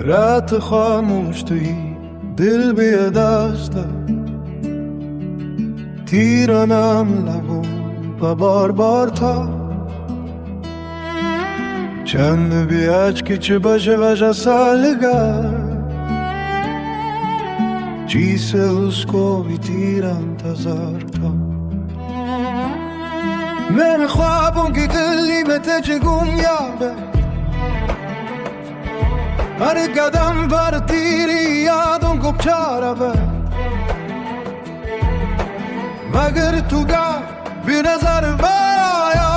رات خاموش توی دل به دسته تیرانم لبون و بار تا چند بیاج که چه باشه سالگر چیسه اسکو بیتیر انتظار تا من خوابم که کلمت چگون یابه هر قدم بر تیری یادم کو چاره به مگر تو گاه بی نظر بایا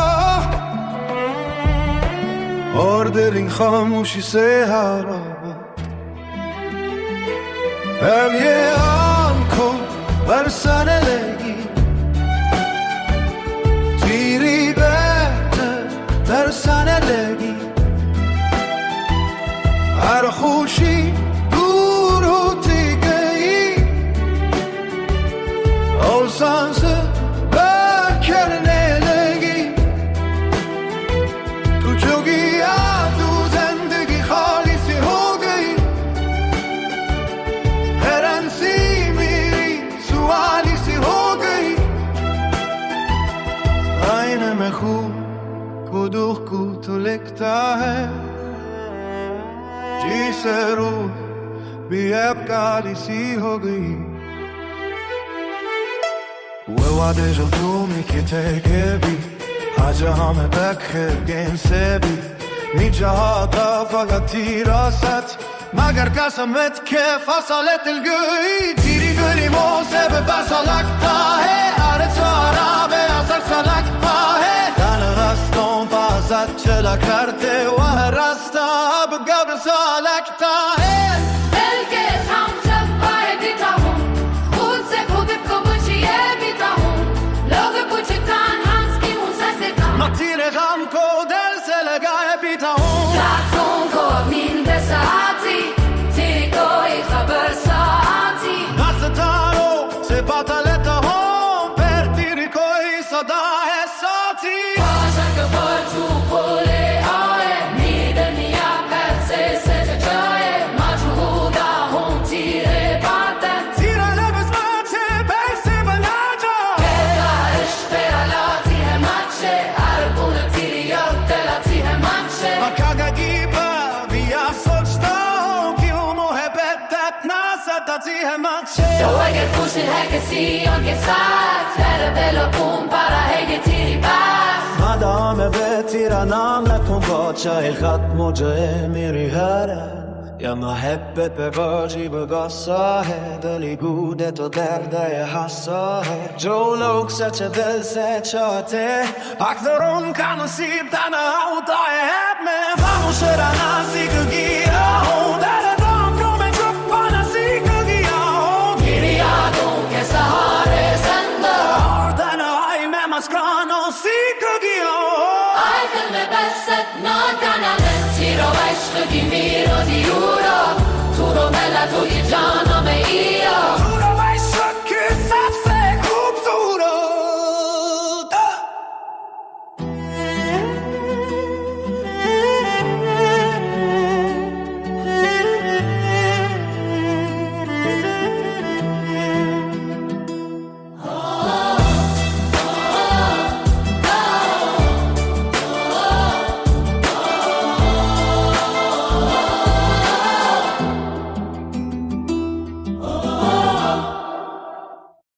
اور در این خاموشی سهارا هم یه آن کن برسانه لگی تیری بهتر ترسانه لگی هر خوشی دور و تیگهی اولسانس بکرنه لگی تو چوگی تو زندگی خالی سی ہو گئی حیرانسی میری سوالی سی ہو گئی آئینه میں خوب کدوخ کو تو لکھتا ہے جیسے روح بھی اب کالی سی ہو گئی وہ وعدے جو تو میکتے کہ بھی جهان بکرگین سبی میجهاتا فقط تیراست مگر قسمت که فصلت الگوی تیری گلی موسب بسالکتا ہے هر چارابه اثر سلکتا ہے دن رستم بازد چلا کرده و هر رستا بقبر سالکتا ہے تیر غم کو دل سے لگائے پیتا ہوں راتوں کو نیند ساعتی تیری کوئی خبر ساعتی نہ ستاروں سے پتا لیتا ہوں پھر تیری کوئی صدا ہے ساتھی باشا کبر تو بولے آئے میری دنیا پھر سے سج جائے مجھودا ہوں تیرے باتیں تیرا لبس مچھے پیسے بنا جا تیرا عشق تیرا لاتی ہے مچھے تو اگر خوشی ہے کسی ان کے ساتھ میرے دل و خون پارا ہے یہ تیری بات مادام به تیرا نام نکن با چای ختم و جای میری هره یا محبت به واجی بگاسا ہے دلی گوده تو درده حسا ہے جو لوگ سچ دل سے چاہتے اکثر ان کا نصیب تنہا ہوتا ہے حب میں خاموش رہنا سیکھ گیا ہوں سہارے زندہ اور تنہائی میں مسکرانوں سیکھ گیا آئی دل میں بست ناکنم تیرو عشق کی میرو دیورا تو رو ملت و یه جان